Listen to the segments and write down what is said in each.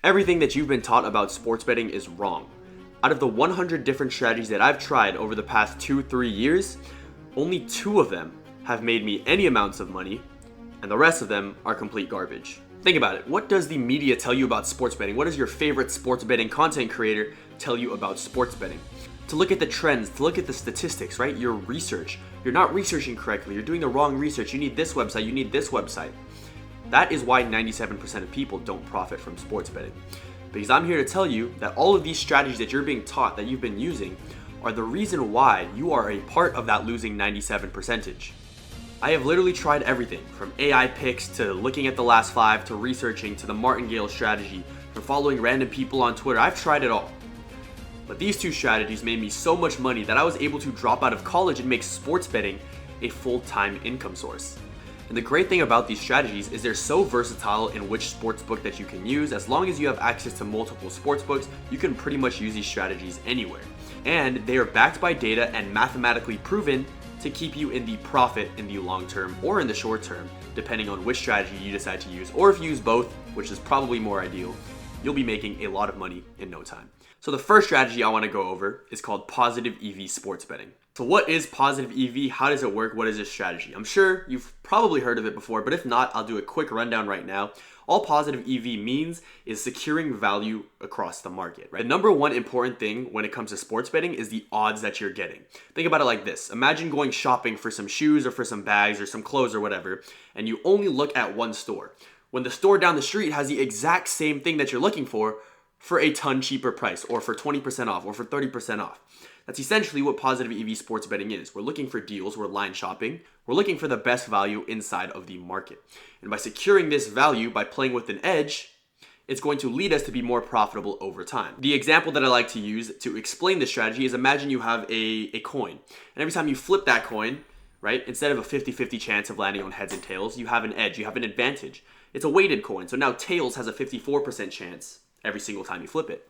Everything that you've been taught about sports betting is wrong. Out of the 100 different strategies that I've tried over the past 2-3 years, only 2 of them have made me any amounts of money, and the rest of them are complete garbage. Think about it. What does the media tell you about sports betting? What does your favorite sports betting content creator tell you about sports betting? To look at the trends, to look at the statistics, right? Your research. You're not researching correctly. You're doing the wrong research. You need this website. You need this website. That is why 97% of people don't profit from sports betting. Because I'm here to tell you that all of these strategies that you're being taught, that you've been using, are the reason why you are a part of that losing 97%. I have literally tried everything, from AI picks to looking at the last 5 to researching to the Martingale strategy, from following random people on Twitter. I've tried it all. But these 2 strategies made me so much money that I was able to drop out of college and make sports betting a full-time income source. And the great thing about these strategies is they're so versatile in which sportsbook that you can use. As long as you have access to multiple sportsbooks, you can pretty much use these strategies anywhere. And they are backed by data and mathematically proven to keep you in the profit in the long term or in the short term, depending on which strategy you decide to use. Or if you use both, which is probably more ideal, you'll be making a lot of money in no time. So the first strategy I want to go over is called positive EV sports betting. So what is positive EV? How does it work? What is this strategy? I'm sure you've probably heard of it before, but if not, I'll do a quick rundown right now. All positive EV means is securing value across the market, right? The number one important thing when it comes to sports betting is the odds that you're getting. Think about it like this. Imagine going shopping for some shoes or for some bags or some clothes or whatever, and you only look at one store. When the store down the street has the exact same thing that you're looking for a ton cheaper price, or for 20% off, or for 30% off. That's essentially what positive EV sports betting is. We're looking for deals, we're line shopping, we're looking for the best value inside of the market. And by securing this value, by playing with an edge, it's going to lead us to be more profitable over time. The example that I like to use to explain this strategy is, imagine you have a coin, and every time you flip that coin, right, instead of a 50-50 chance of landing on heads and tails, you have an edge, you have an advantage. It's a weighted coin, so now tails has a 54% chance every single time you flip it.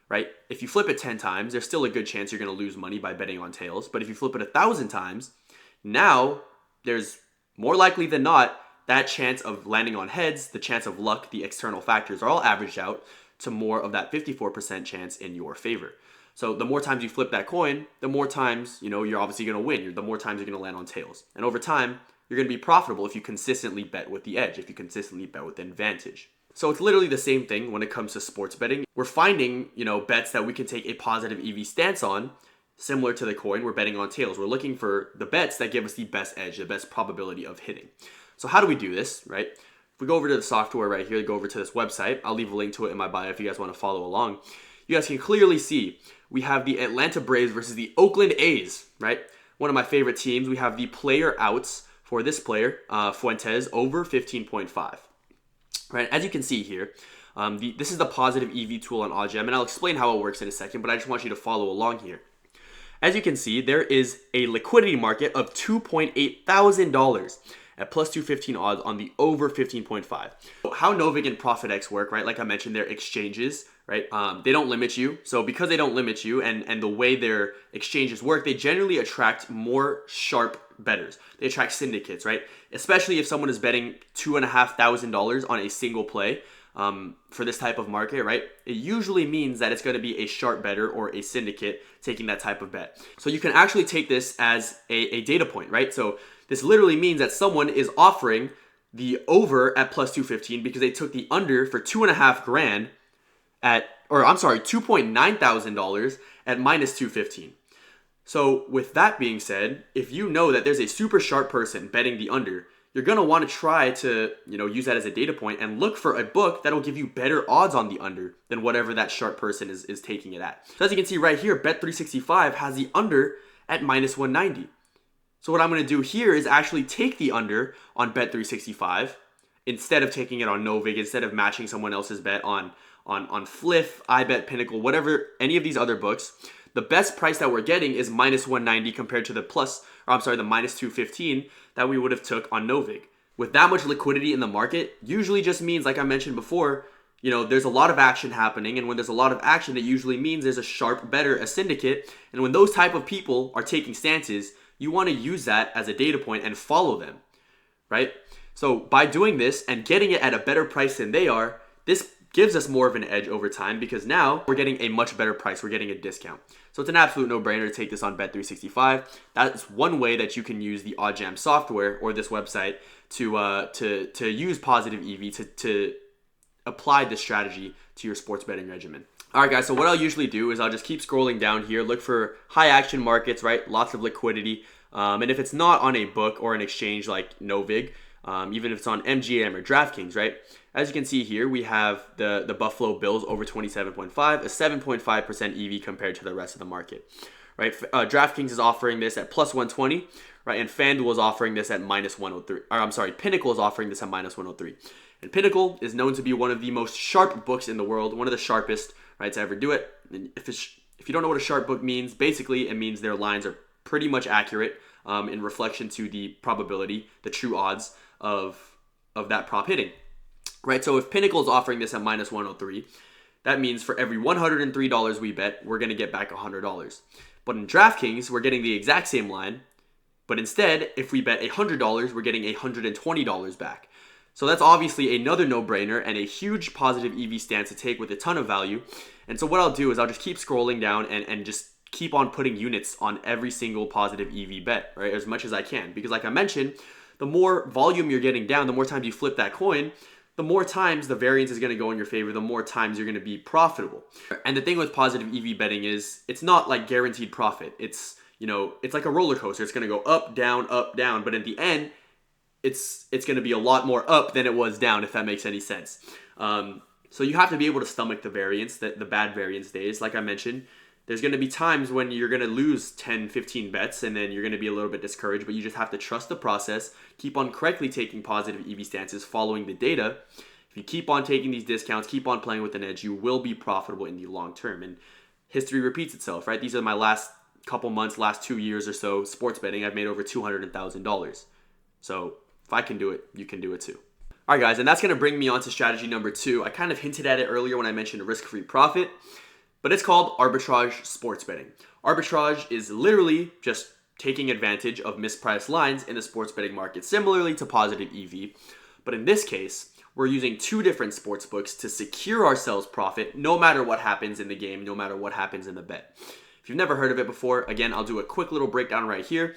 Right? If you flip it 10 times, there's still a good chance you're going to lose money by betting on tails. But if you flip it 1,000 times, now there's more likely than not that chance of landing on heads, the chance of luck, the external factors are all averaged out to more of that 54% chance in your favor. So the more times you flip that coin, the more times, you're obviously going to win. The more times you're going to land on tails. And over time, you're going to be profitable if you consistently bet with the edge, if you consistently bet with the advantage. So it's literally the same thing when it comes to sports betting. We're finding, bets that we can take a positive EV stance on, similar to the coin. We're betting on tails. We're looking for the bets that give us the best edge, the best probability of hitting. So how do we do this, right? If we go over to the software right here, go over to this website, I'll leave a link to it in my bio if you guys want to follow along. You guys can clearly see we have the Atlanta Braves versus the Oakland A's, right? One of my favorite teams. We have the player outs for this player, Fuentes, over 15.5. Right, as you can see here, this is the positive EV tool on OddsJam, and I'll explain how it works in a second, but I just want you to follow along here. As you can see, there is a liquidity market of $2.8 thousand at plus 215 odds on the over 15.5. How Novig and ProfitX work, right? Like I mentioned, they're exchanges, right? They don't limit you. So because they don't limit you and the way their exchanges work, they generally attract more sharp bettors. They attract syndicates, right? Especially if someone is betting $2,500 on a single play for this type of market, right? It usually means that it's going to be a sharp bettor or a syndicate taking that type of bet. So you can actually take this as a data point, right? So this literally means that someone is offering the over at plus 215 because they took the under for $2,500 $2.9 thousand at minus 215. So with that being said, if you know that there's a super sharp person betting the under, you're going to want to try to, use that as a data point and look for a book that'll give you better odds on the under than whatever that sharp person is taking it at. So as you can see right here, Bet365 has the under at minus 190. So what I'm going to do here is actually take the under on Bet365 instead of taking it on Novig, instead of matching someone else's bet on Fliff, iBet, Pinnacle, whatever, any of these other books. The best price that we're getting is minus 190 compared to the minus 215 that we would have took on Novig. With that much liquidity in the market, usually just means, like I mentioned before, there's a lot of action happening, and when there's a lot of action, it usually means there's a sharp bettor, a syndicate, and when those type of people are taking stances, you want to use that as a data point and follow them, right? So by doing this and getting it at a better price than they are, this gives us more of an edge over time because now we're getting a much better price. We're getting a discount. So it's an absolute no-brainer to take this on Bet365. That's one way that you can use the OddsJam software or this website to use positive EV to apply this strategy to your sports betting regimen. All right, guys, so what I'll usually do is I'll just keep scrolling down here, look for high action markets, right? Lots of liquidity. And if it's not on a book or an exchange like Novig, even if it's on MGM or DraftKings, right? As you can see here, we have the Buffalo Bills over 27.5, a 7.5% EV compared to the rest of the market, right? DraftKings is offering this at plus 120, right? And FanDuel is offering this at minus 103. Or I'm sorry, Pinnacle is offering this at minus 103. And Pinnacle is known to be one of the most sharp books in the world, one of the sharpest, right, to ever do it. And if you don't know what a sharp book means, basically it means their lines are pretty much accurate in reflection to the probability, the true odds of that prop hitting, right? So if Pinnacle is offering this at minus 103, that means for every $103 we bet, we're going to get back $100. But in DraftKings, we're getting the exact same line, but instead, if we bet $100, we're getting $120 back. So that's obviously another no-brainer and a huge positive EV stance to take with a ton of value. And so what I'll do is I'll just keep scrolling down and just keep on putting units on every single positive EV bet, right? As much as I can. Because like I mentioned, the more volume you're getting down, the more times you flip that coin, the more times the variance is going to go in your favor, the more times you're going to be profitable. And the thing with positive EV betting is it's not like guaranteed profit. It's like a roller coaster. It's going to go up, down, but in the end, it's going to be a lot more up than it was down, if that makes any sense. So you have to be able to stomach the variance, the bad variance days. Like I mentioned, there's going to be times when you're going to lose 10, 15 bets and then you're going to be a little bit discouraged, but you just have to trust the process, keep on correctly taking positive EV stances, following the data. If you keep on taking these discounts, keep on playing with an edge, you will be profitable in the long term. And history repeats itself, right? These are my last couple months, last 2 years or so, sports betting. I've made over $200,000. So if I can do it, you can do it too. All right, guys, and that's going to bring me on to strategy number 2. I kind of hinted at it earlier when I mentioned risk-free profit, but it's called arbitrage sports betting. Arbitrage is literally just taking advantage of mispriced lines in the sports betting market, similarly to positive EV. But in this case, we're using 2 different sports books to secure ourselves profit no matter what happens in the game, no matter what happens in the bet. If you've never heard of it before, again, I'll do a quick little breakdown right here.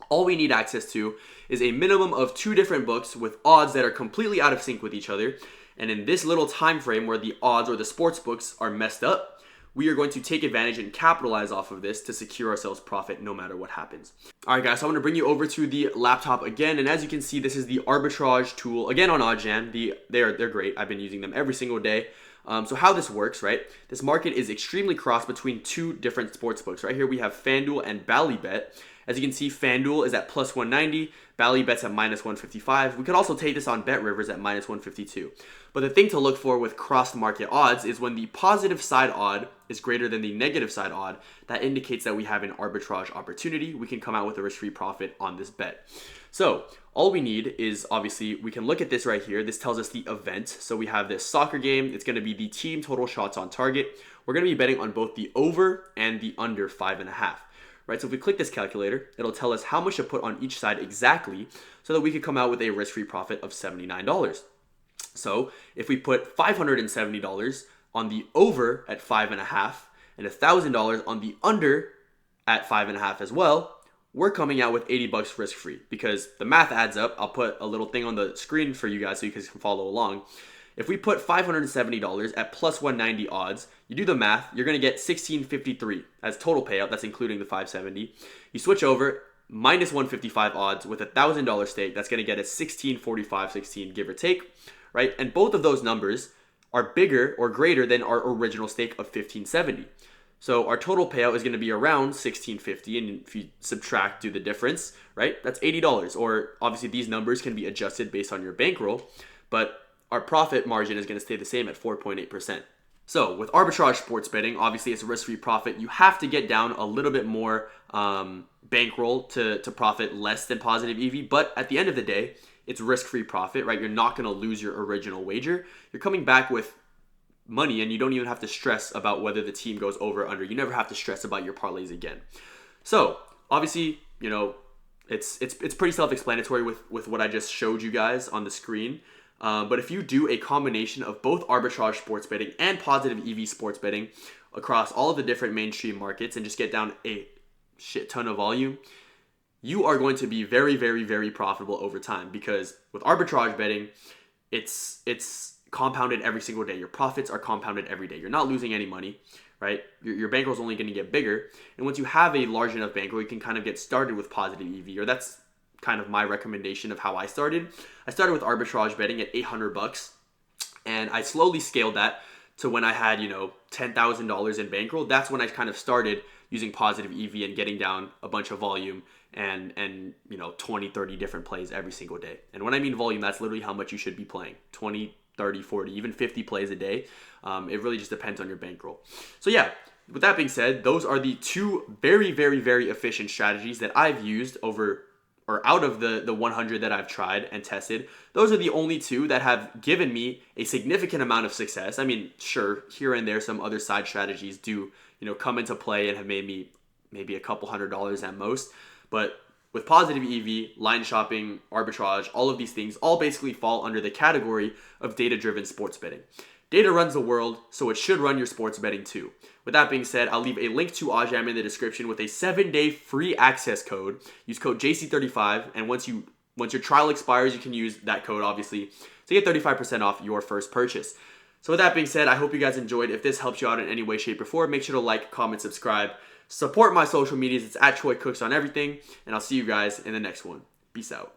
All we need access to is a minimum of 2 different books with odds that are completely out of sync with each other. And in this little time frame where the odds or the sports books are messed up, we are going to take advantage and capitalize off of this to secure ourselves profit no matter what happens. All right, guys, so I'm going to bring you over to the laptop again. And as you can see, this is the arbitrage tool, again on OddsJam. They're great. I've been using them every single day. So how this works, right? This market is extremely crossed between 2 different sports books. Right here we have FanDuel and Ballybet. As you can see, FanDuel is at plus 190, Ballybet's at minus 155. We could also take this on BetRivers at minus 152. But the thing to look for with cross-market odds is when the positive side odd is greater than the negative side odd, that indicates that we have an arbitrage opportunity. We can come out with a risk-free profit on this bet. So all we need is, obviously, we can look at this right here. This tells us the event. So we have this soccer game. It's going to be the team total shots on target. We're going to be betting on both the over and the under 5.5. Right, so if we click this calculator, it'll tell us how much to put on each side exactly so that we could come out with a risk-free profit of $79. So if we put $570 on the over at 5.5 and $1,000 on the under at 5.5 as well, we're coming out with $80 risk-free because the math adds up. I'll put a little thing on the screen for you guys so you guys can follow along. If we put $570 at plus 190 odds, you do the math, you're going to get $1,653 as total payout. That's including the $570. You switch over, minus 155 odds with $1,000 stake. That's going to get us $1,645.16, give or take, right? And both of those numbers are bigger or greater than our original stake of $1,570. So our total payout is going to be around $1,650, and if you subtract, do the difference, right? That's $80. Or obviously these numbers can be adjusted based on your bankroll, but our profit margin is going to stay the same at 4.8%. So with arbitrage sports betting, obviously it's a risk-free profit. You have to get down a little bit more bankroll to profit less than positive EV. But at the end of the day, it's risk-free profit, right? You're not going to lose your original wager. You're coming back with money and you don't even have to stress about whether the team goes over or under. You never have to stress about your parlays again. So obviously, it's pretty self-explanatory with what I just showed you guys on the screen. But if you do a combination of both arbitrage sports betting and positive EV sports betting across all of the different mainstream markets and just get down a shit ton of volume, you are going to be very, very, very profitable over time. Because with arbitrage betting, it's compounded every single day. Your profits are compounded every day. You're not losing any money, right? Your bankroll is only going to get bigger. And once you have a large enough bankroll, you can kind of get started with positive EV, or that's kind of my recommendation of how I started. I started with arbitrage betting at $800, and I slowly scaled that to when I had, $10,000 in bankroll. That's when I kind of started using positive EV and getting down a bunch of volume and 20, 30 different plays every single day. And when I mean volume, that's literally how much you should be playing. 20, 30, 40, even 50 plays a day. It really just depends on your bankroll. So yeah, with that being said, those are the two very, very, very efficient strategies that I've used out of the 100 that I've tried and tested. Those are the only two that have given me a significant amount of success. I mean, sure, here and there, some other side strategies do, come into play and have made me maybe a couple $100 at most. But with positive EV, line shopping, arbitrage, all of these things all basically fall under the category of data-driven sports betting. Data runs the world, so it should run your sports betting too. With that being said, I'll leave a link to Ajam in the description with a 7-day free access code. Use code JC35, and once your trial expires, you can use that code, obviously, to get 35% off your first purchase. So with that being said, I hope you guys enjoyed. If this helps you out in any way, shape, or form, make sure to like, comment, subscribe. Support my social medias. It's @ChoyCooks on everything, and I'll see you guys in the next one. Peace out.